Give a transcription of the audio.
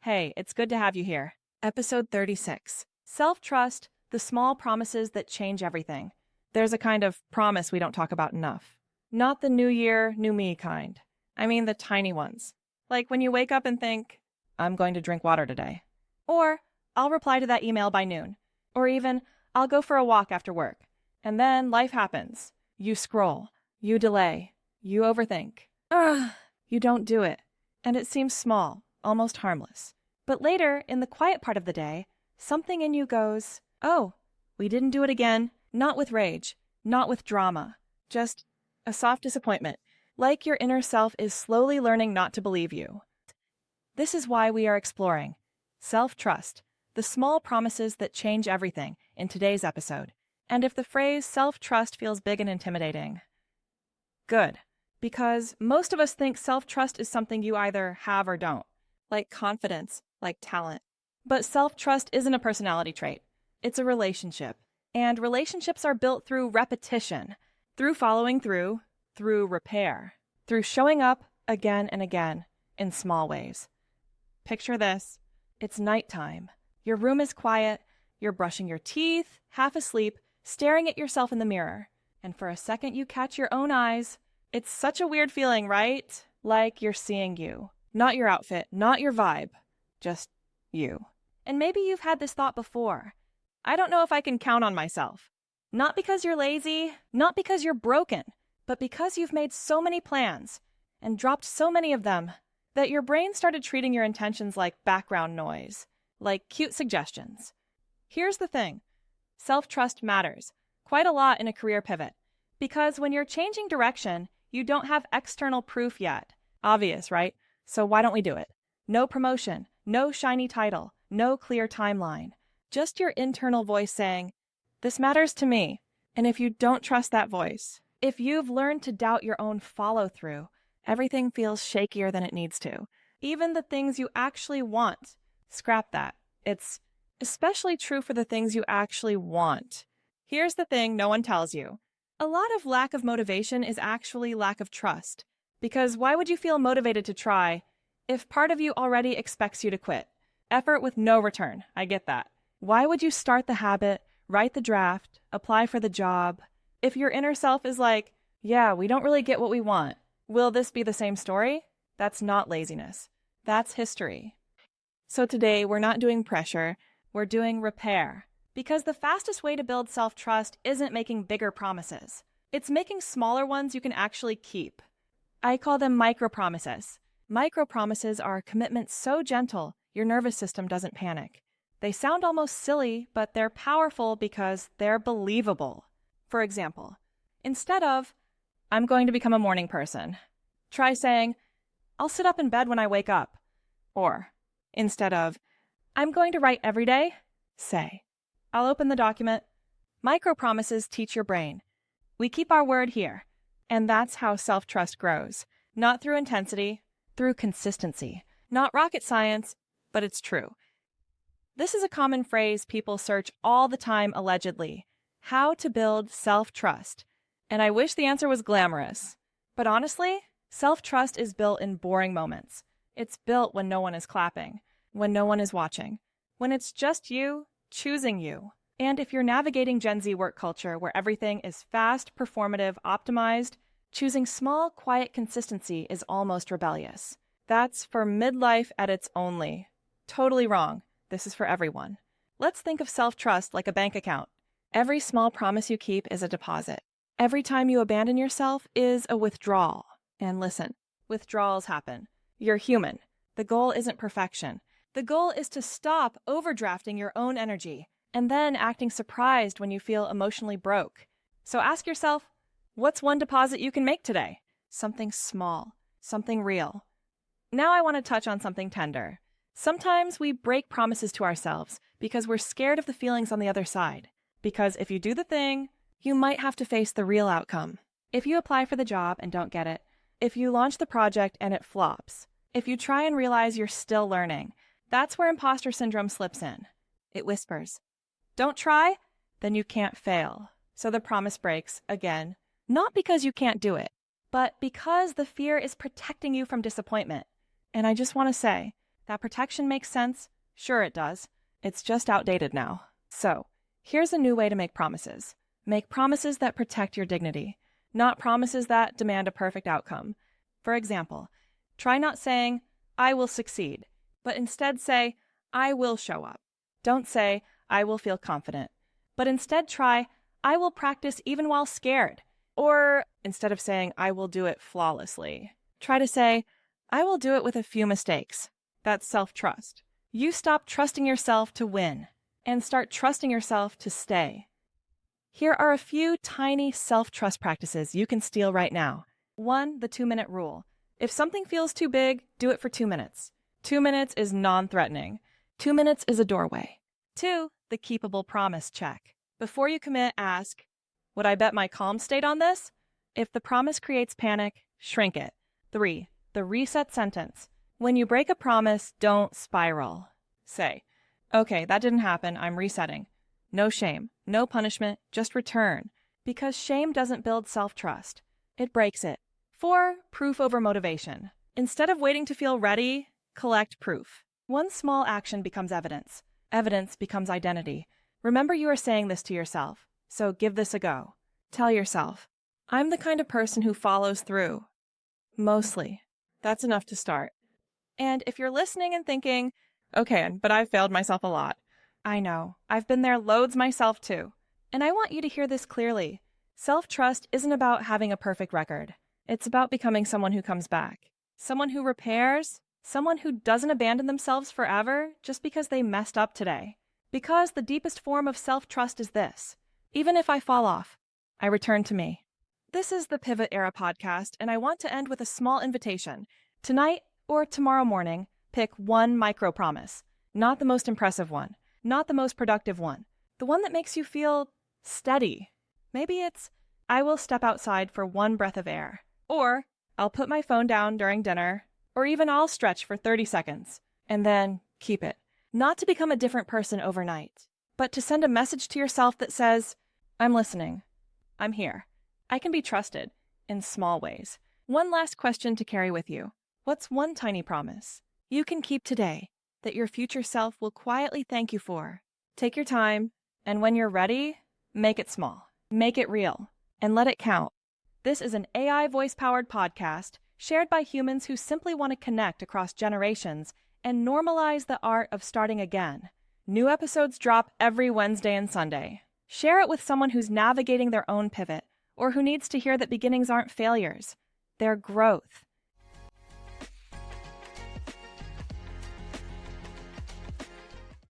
Hey, it's good to have you here. Episode 36. Self-trust, the small promises that change everything. There's a kind of promise we don't talk about enough. Not the new year, new me kind. I mean the tiny ones. Like when you wake up and think, I'm going to drink water today. Or, I'll reply to that email by noon. Or even, I'll go for a walk after work. And then life happens. You scroll. You delay. You overthink. You don't do it. And it seems small, almost harmless. But later, in the quiet part of the day, something in you goes, oh, we didn't do it again. Not with rage. Not with drama. Just a soft disappointment. Like your inner self is slowly learning not to believe you. This is why we are exploring self-trust, the small promises that change everything, in today's episode. And if the phrase self-trust feels big and intimidating, good. Because most of us think self-trust is something you either have or don't, like confidence, like talent. But self-trust isn't a personality trait. It's a relationship. And relationships are built through repetition, through following through repair, through showing up again and again in small ways. Picture this. It's nighttime. Your room is quiet. You're brushing your teeth, half asleep, staring at yourself in the mirror. And for a second you catch your own eyes. It's such a weird feeling, right? Like you're seeing you. Not your outfit, not your vibe. Just you. And maybe you've had this thought before. I don't know if I can count on myself. Not because you're lazy, not because you're broken, but because you've made so many plans and dropped so many of them that your brain started treating your intentions like background noise, like cute suggestions. Here's the thing. Self-trust matters quite a lot in a career pivot because when you're changing direction, you don't have external proof yet. Obvious, right? So why don't we do it? No promotion, no shiny title, no clear timeline. Just your internal voice saying, this matters to me. And if you don't trust that voice, if you've learned to doubt your own follow-through, everything feels shakier than it needs to. Even the things you actually want. Scrap that. It's especially true for the things you actually want. Here's the thing no one tells you. A lot of lack of motivation is actually lack of trust. Because why would you feel motivated to try if part of you already expects you to quit? Effort with no return. I get that. Why would you start the habit, write the draft, apply for the job, if your inner self is like, yeah, we don't really get what we want? Will this be the same story? That's not laziness. That's history. So today, we're not doing pressure, we're doing repair. Because the fastest way to build self-trust isn't making bigger promises. It's making smaller ones you can actually keep. I call them micro-promises. Micro-promises are commitments so gentle, your nervous system doesn't panic. They sound almost silly, but they're powerful because they're believable. For example, instead of, I'm going to become a morning person, try saying, I'll sit up in bed when I wake up. Or, instead of, I'm going to write every day, say, I'll open the document. Micro-promises teach your brain. We keep our word here. And that's how self-trust grows. Not through intensity, through consistency. Not rocket science, but it's true. This is a common phrase people search all the time allegedly. How to build self-trust. And I wish the answer was glamorous. But honestly, self-trust is built in boring moments. It's built when no one is clapping, when no one is watching, when it's just you choosing you. And if you're navigating Gen Z work culture where everything is fast, performative, optimized, choosing small, quiet consistency is almost rebellious. That's for midlife edits only. Totally wrong. This is for everyone. Let's think of self-trust like a bank account. Every small promise you keep is a deposit. Every time you abandon yourself is a withdrawal. And listen, withdrawals happen. You're human. The goal isn't perfection. The goal is to stop overdrafting your own energy and then acting surprised when you feel emotionally broke. So ask yourself, what's one deposit you can make today? Something small, something real. Now I want to touch on something tender. Sometimes we break promises to ourselves because we're scared of the feelings on the other side. Because if you do the thing, you might have to face the real outcome. If you apply for the job and don't get it, if you launch the project and it flops, if you try and realize you're still learning, that's where imposter syndrome slips in. It whispers, don't try, then you can't fail. So the promise breaks again, not because you can't do it, but because the fear is protecting you from disappointment. And I just want to say, That protection makes sense? Sure it does. It's just outdated now. So, here's a new way to make promises. Make promises that protect your dignity, not promises that demand a perfect outcome. For example, try not saying, I will succeed, but instead say, I will show up. Don't say, I will feel confident, but instead try, I will practice even while scared. Or instead of saying, I will do it flawlessly, try to say, I will do it with a few mistakes. That's self-trust. You stop trusting yourself to win and start trusting yourself to stay. Here are a few tiny self-trust practices you can steal right now. 1. The 2-minute rule. If something feels too big, do it for 2 minutes. 2 minutes is non-threatening. 2 minutes is a doorway. 2. The keepable promise check. Before you commit, ask, would I bet my calm state on this? If the promise creates panic, shrink it. 3. The reset sentence. When you break a promise, don't spiral. Say, okay, that didn't happen, I'm resetting. No shame, no punishment, just return. Because shame doesn't build self-trust. It breaks it. 4. Proof over motivation. Instead of waiting to feel ready, collect proof. One small action becomes evidence. Evidence becomes identity. Remember you are saying this to yourself, so give this a go. Tell yourself, I'm the kind of person who follows through. Mostly. That's enough to start. And if you're listening and thinking, okay, but I've failed myself a lot. I know. I've been there loads myself too. And I want you to hear this clearly. Self-trust isn't about having a perfect record. It's about becoming someone who comes back. Someone who repairs. Someone who doesn't abandon themselves forever just because they messed up today. Because the deepest form of self-trust is this. Even if I fall off, I return to me. This is the Pivot Era podcast, and I want to end with a small invitation. Tonight or tomorrow morning, pick one micro-promise. Not the most impressive one. Not the most productive one. The one that makes you feel steady. Maybe it's, I will step outside for one breath of air. Or, I'll put my phone down during dinner. Or even I'll stretch for 30 seconds. And then keep it. Not to become a different person overnight, but to send a message to yourself that says, I'm listening. I'm here. I can be trusted in small ways. One last question to carry with you. What's one tiny promise you can keep today that your future self will quietly thank you for? Take your time, and when you're ready, make it small. Make it real, and let it count. This is an AI voice-powered podcast shared by humans who simply want to connect across generations and normalize the art of starting again. New episodes drop every Wednesday and Sunday. Share it with someone who's navigating their own pivot or who needs to hear that beginnings aren't failures. They're growth.